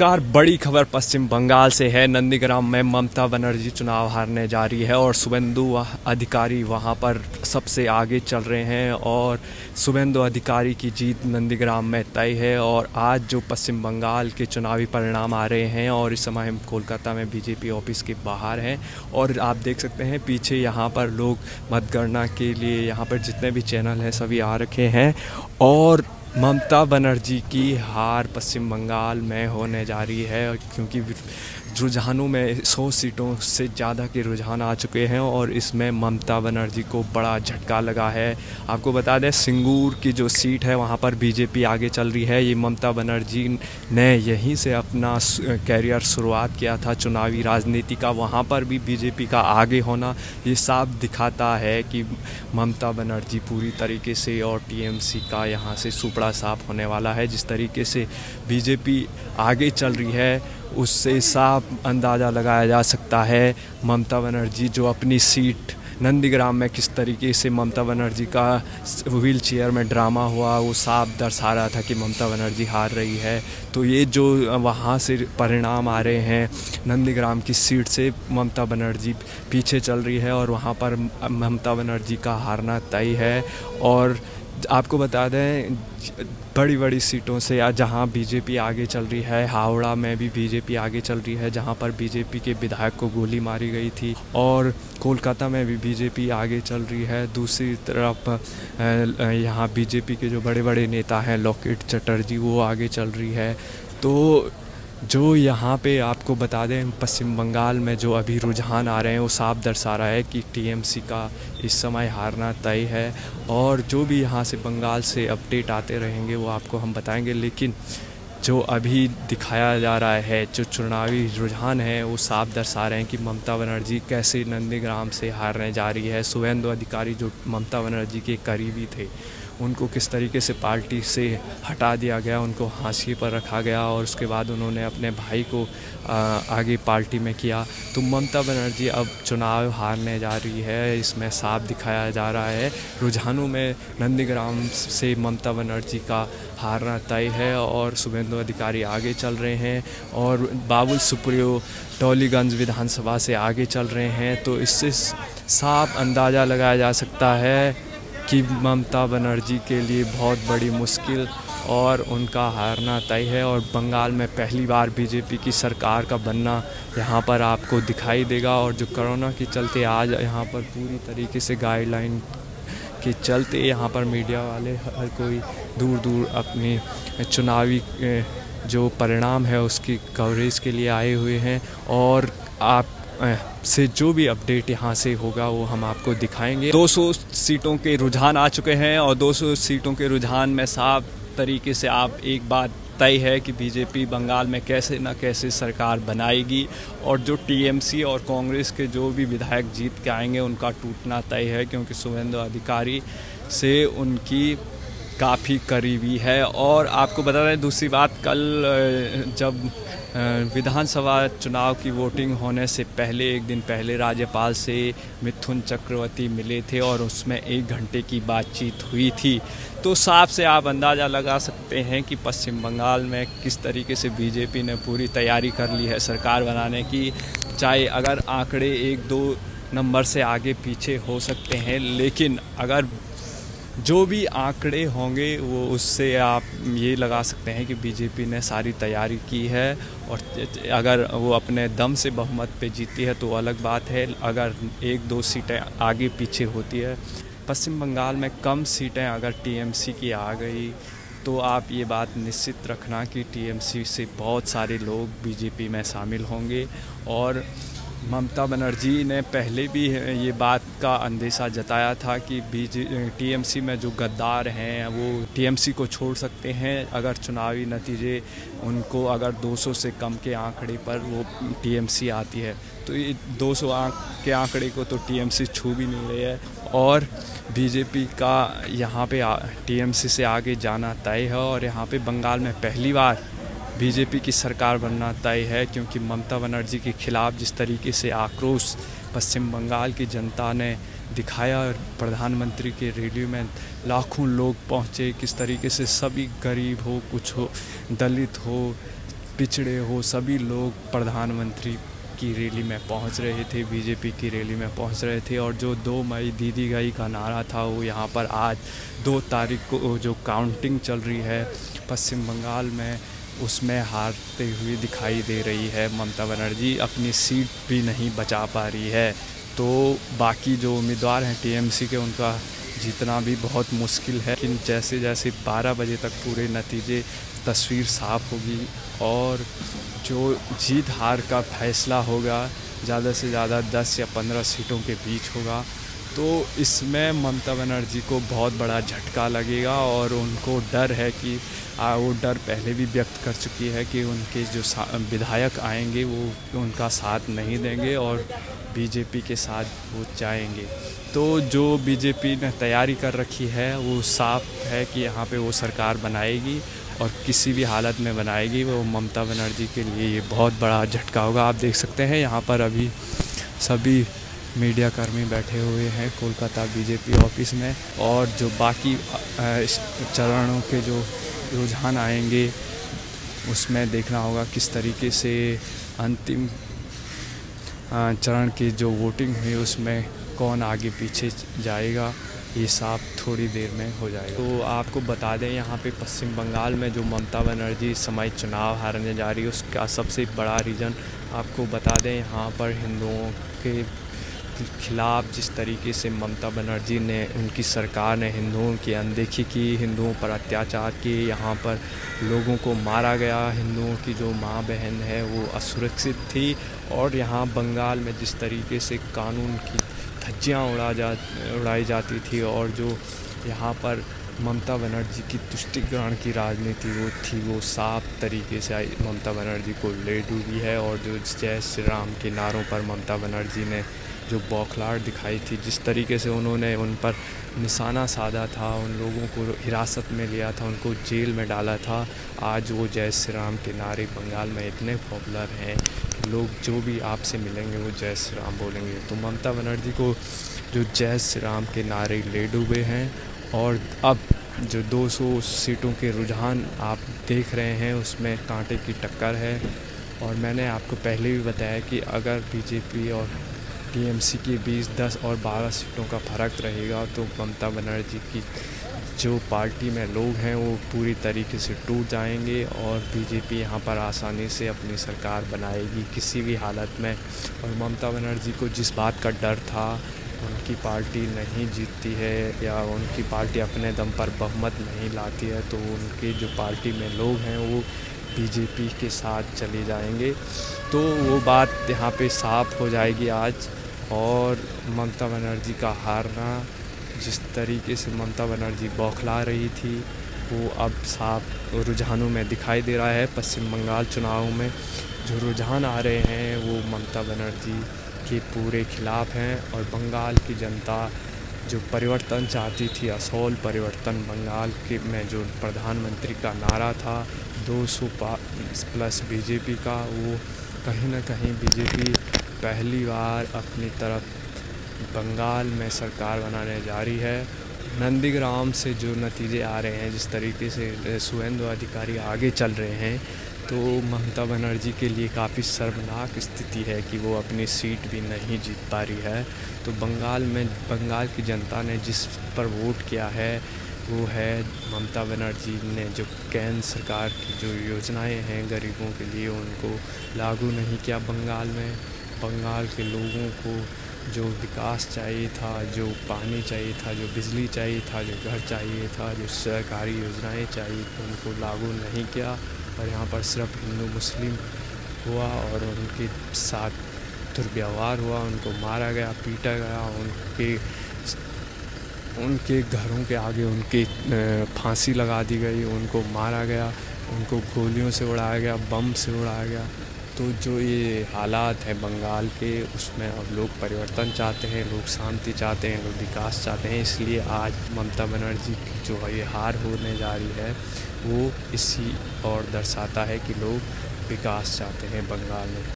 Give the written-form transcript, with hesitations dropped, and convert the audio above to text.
नमस्कार। बड़ी खबर पश्चिम बंगाल से है। नंदीग्राम में ममता बनर्जी चुनाव हारने जा रही है और शुभेंदु अधिकारी वहां पर सबसे आगे चल रहे हैं और शुभेंदु अधिकारी की जीत नंदीग्राम में तय है। और आज जो पश्चिम बंगाल के चुनावी परिणाम आ रहे हैं और इस समय हम कोलकाता में बीजेपी ऑफिस के बाहर हैं और आप देख सकते हैं पीछे यहाँ पर लोग मतगणना के लिए यहाँ पर जितने भी चैनल हैं सभी आ रखे हैं और ममता बनर्जी की हार पश्चिम बंगाल में होने जा रही है क्योंकि रुझानों में 100 सीटों से ज़्यादा के रुझान आ चुके हैं और इसमें ममता बनर्जी को बड़ा झटका लगा है। आपको बता दें सिंगूर की जो सीट है वहां पर बीजेपी आगे चल रही है। ये ममता बनर्जी ने यहीं से अपना कैरियर शुरुआत किया था चुनावी राजनीति का। वहां पर भी बीजेपी का आगे होना ये साफ दिखाता है कि ममता बनर्जी पूरी तरीके से और टीएमसी का यहाँ से सुपड़ा साफ होने वाला है। जिस तरीके से बीजेपी आगे चल रही है उससे साफ अंदाज़ा लगाया जा सकता है ममता बनर्जी जो अपनी सीट नंदीग्राम में किस तरीके से ममता बनर्जी का व्हील चेयर में ड्रामा हुआ वो साफ दर्शा रहा था कि ममता बनर्जी हार रही है। तो ये जो वहाँ से परिणाम आ रहे हैं नंदीग्राम की सीट से ममता बनर्जी पीछे चल रही है और वहाँ पर ममता बनर्जी का हारना तय है। और आपको बता दें बड़ी बड़ी सीटों से या जहां बीजेपी आगे चल रही है, हावड़ा में भी बीजेपी आगे चल रही है जहां पर बीजेपी के विधायक को गोली मारी गई थी और कोलकाता में भी बीजेपी आगे चल रही है। दूसरी तरफ यहां बीजेपी के जो बड़े बड़े नेता हैं लोकेट चटर्जी वो आगे चल रही है। तो जो यहाँ पे आपको बता दें पश्चिम बंगाल में जो अभी रुझान आ रहे हैं वो साफ दर्शा रहा है कि टीएमसी का इस समय हारना तय है। और जो भी यहाँ से बंगाल से अपडेट आते रहेंगे वो आपको हम बताएंगे। लेकिन जो अभी दिखाया जा रहा है जो चुनावी रुझान है वो साफ दर्शा रहे हैं कि ममता बनर्जी कैसे नंदीग्राम से हारने जा रही है। शुभेंदु अधिकारी जो ममता बनर्जी के करीबी थे उनको किस तरीके से पार्टी से हटा दिया गया, उनको हाशिए पर रखा गया और उसके बाद उन्होंने अपने भाई को आगे पार्टी में किया। तो ममता बनर्जी अब चुनाव हारने जा रही है, इसमें साफ दिखाया जा रहा है। रुझानों में नंदीग्राम से ममता बनर्जी का हारना तय है और शुभेंदु अधिकारी आगे चल रहे हैं और बाबुल सुप्रियो टोलीगंज विधानसभा से आगे चल रहे हैं। तो इससे साफ अंदाज़ा लगाया जा सकता है कि ममता बनर्जी के लिए बहुत बड़ी मुश्किल और उनका हारना तय है और बंगाल में पहली बार बीजेपी की सरकार का बनना यहाँ पर आपको दिखाई देगा। और जो कोरोना के चलते आज यहाँ पर पूरी तरीके से गाइडलाइन के चलते यहाँ पर मीडिया वाले हर कोई दूर दूर अपनी चुनावी जो परिणाम है उसकी कवरेज के लिए आए हुए हैं और आप से जो भी अपडेट यहाँ से होगा वो हम आपको दिखाएंगे। 200 सीटों के रुझान आ चुके हैं और 200 सीटों के रुझान में साफ तरीके से आप एक बात तय है कि बीजेपी बंगाल में कैसे न कैसे सरकार बनाएगी और जो टीएमसी और कांग्रेस के जो भी विधायक जीत के आएंगे उनका टूटना तय है क्योंकि शुभेंदु अधिकारी से उनकी काफ़ी करीबी है। और आपको बता दें दूसरी बात, कल जब विधानसभा चुनाव की वोटिंग होने से पहले एक दिन पहले राज्यपाल से मिथुन चक्रवर्ती मिले थे और उसमें 1 घंटे की बातचीत हुई थी। तो साफ से आप अंदाज़ा लगा सकते हैं कि पश्चिम बंगाल में किस तरीके से बीजेपी ने पूरी तैयारी कर ली है सरकार बनाने की। चाहे अगर आंकड़े 1-2 नंबर से आगे पीछे हो सकते हैं लेकिन अगर जो भी आंकड़े होंगे वो उससे आप ये लगा सकते हैं कि बीजेपी ने सारी तैयारी की है और अगर वो अपने दम से बहुमत पे जीती है तो अलग बात है। अगर 1-2 सीटें आगे पीछे होती है, पश्चिम बंगाल में कम सीटें अगर टीएमसी की आ गई तो आप ये बात निश्चित रखना कि टीएमसी से बहुत सारे लोग बीजेपी में शामिल होंगे। और ममता बनर्जी ने पहले भी ये बात का अंदेशा जताया था कि टीएमसी में जो गद्दार हैं वो टीएमसी को छोड़ सकते हैं अगर चुनावी नतीजे उनको अगर 200 से कम के आंकड़े पर वो टीएमसी आती है। तो ये 200 के आंकड़े को तो टीएमसी छू भी नहीं रही है और बीजेपी का यहाँ पे टीएमसी से आगे जाना तय है और यहाँ पे बंगाल में पहली बार बीजेपी की सरकार बनना तय है क्योंकि ममता बनर्जी के खिलाफ जिस तरीके से आक्रोश पश्चिम बंगाल की जनता ने दिखाया, प्रधानमंत्री के रैली में लाखों लोग पहुंचे, किस तरीके से सभी गरीब हो, कुछ हो, दलित हो, पिछड़े हो सभी लोग प्रधानमंत्री की रैली में पहुंच रहे थे, बीजेपी की रैली में पहुंच रहे थे। और जो 2 मई दीदी गई का नारा था वो यहाँ पर आज 2 तारीख को जो काउंटिंग चल रही है पश्चिम बंगाल में, उसमें हारते हुए दिखाई दे रही है। ममता बनर्जी अपनी सीट भी नहीं बचा पा रही है। तो बाकी जो उम्मीदवार हैं टीएमसी के, उनका जीतना भी बहुत मुश्किल है। लेकिन जैसे जैसे 12 बजे तक पूरे नतीजे तस्वीर साफ होगी और जो जीत हार का फैसला होगा ज़्यादा से ज़्यादा 10 या 15 सीटों के बीच होगा। तो इसमें ममता बनर्जी को बहुत बड़ा झटका लगेगा और उनको डर है कि वो डर पहले भी व्यक्त कर चुकी है कि उनके जो विधायक आएंगे वो उनका साथ नहीं देंगे और बीजेपी के साथ वो जाएंगे। तो जो बीजेपी ने तैयारी कर रखी है वो साफ है कि यहाँ पे वो सरकार बनाएगी और किसी भी हालत में बनाएगी। वो ममता बनर्जी के लिए ये बहुत बड़ा झटका होगा। आप देख सकते हैं यहाँ पर अभी सभी मीडिया कर्मी बैठे हुए हैं कोलकाता बीजेपी ऑफिस में, और जो बाकी चरणों के जो रुझान आएंगे उसमें देखना होगा किस तरीके से अंतिम चरण की जो वोटिंग हुई उसमें कौन आगे पीछे जाएगा, ये साफ थोड़ी देर में हो जाएगा। तो आपको बता दें यहाँ पे पश्चिम बंगाल में जो ममता बनर्जी इस समय चुनाव हारने जा रही है उसका सबसे बड़ा रीज़न आपको बता दें, यहाँ पर हिंदुओं के खिलाफ़ जिस तरीके से ममता बनर्जी ने, उनकी सरकार ने हिंदुओं की अनदेखी की, हिंदुओं पर अत्याचार किए, यहाँ पर लोगों को मारा गया, हिंदुओं की जो माँ बहन है वो असुरक्षित थी। और यहाँ बंगाल में जिस तरीके से कानून की धज्जियाँ उड़ाई जाती थी और जो यहाँ पर ममता बनर्जी की तुष्टिकरण की राजनीति वो थी, वो साफ तरीके से ममता बनर्जी को ले डूबी है। और जो जय श्री राम के नारों पर ममता बनर्जी ने जो बौखलाहट दिखाई थी, जिस तरीके से उन्होंने उन पर निशाना साधा था, उन लोगों को हिरासत में लिया था, उनको जेल में डाला था, आज वो जय श्री राम के नारे बंगाल में इतने पॉपुलर हैं कि लोग जो भी आपसे मिलेंगे वो जय श्री राम बोलेंगे। तो ममता बनर्जी को जो जय श्री राम के नारे ले डूबे हैं और अब जो 200 सीटों के रुझान आप देख रहे हैं उसमें कांटे की टक्कर है। और मैंने आपको पहले भी बताया कि अगर बीजेपी और टीएमसी के बीच 10 और 12 सीटों का फ़र्क रहेगा तो ममता बनर्जी की जो पार्टी में लोग हैं वो पूरी तरीके से टूट जाएंगे और बीजेपी यहाँ पर आसानी से अपनी सरकार बनाएगी किसी भी हालत में। और ममता बनर्जी को जिस बात का डर था, उनकी पार्टी नहीं जीतती है या उनकी पार्टी अपने दम पर बहुमत नहीं लाती है, तो उनके जो पार्टी में लोग हैं वो बीजेपी के साथ चले जाएंगे। तो वो बात यहाँ पे साफ हो जाएगी आज। और ममता बनर्जी का हारना, जिस तरीके से ममता बनर्जी बौखला रही थी, वो अब साफ रुझानों में दिखाई दे रहा है। पश्चिम बंगाल चुनाव में जो रुझान आ रहे हैं वो ममता बनर्जी के पूरे खिलाफ़ हैं। और बंगाल की जनता जो परिवर्तन चाहती थी, असोल परिवर्तन, बंगाल के में जो प्रधानमंत्री का नारा था 200+ बीजेपी का, वो कहीं ना कहीं बीजेपी पहली बार अपनी तरफ बंगाल में सरकार बनाने जा रही है। नंदीग्राम से जो नतीजे आ रहे हैं, जिस तरीके से शुभेंदु अधिकारी आगे चल रहे हैं, तो ममता बनर्जी के लिए काफ़ी शर्मनाक स्थिति है कि वो अपनी सीट भी नहीं जीत पा रही है। तो बंगाल की जनता ने जिस पर वोट किया है वो है ममता बनर्जी ने जो केंद्र सरकार की जो योजनाएं हैं गरीबों के लिए उनको लागू नहीं किया बंगाल में। बंगाल के लोगों को जो विकास चाहिए था, जो पानी चाहिए था, जो बिजली चाहिए था, जो घर चाहिए था, जो सरकारी योजनाएं चाहिए थी, उनको लागू नहीं किया। और यहाँ पर सिर्फ हिंदू मुस्लिम हुआ और उनके साथ दुर्व्यवहार हुआ, उनको मारा गया, पीटा गया, उनके घरों के आगे उनके फांसी लगा दी गई, उनको मारा गया, उनको गोलियों से उड़ाया गया, बम से उड़ाया गया। तो जो ये हालात हैं बंगाल के, उसमें अब लोग परिवर्तन चाहते हैं, लोग शांति चाहते हैं, लोग विकास चाहते हैं। इसलिए आज ममता बनर्जी की जो ये हार होने जा रही है वो इसी और दर्शाता है कि लोग विकास चाहते हैं बंगाल में।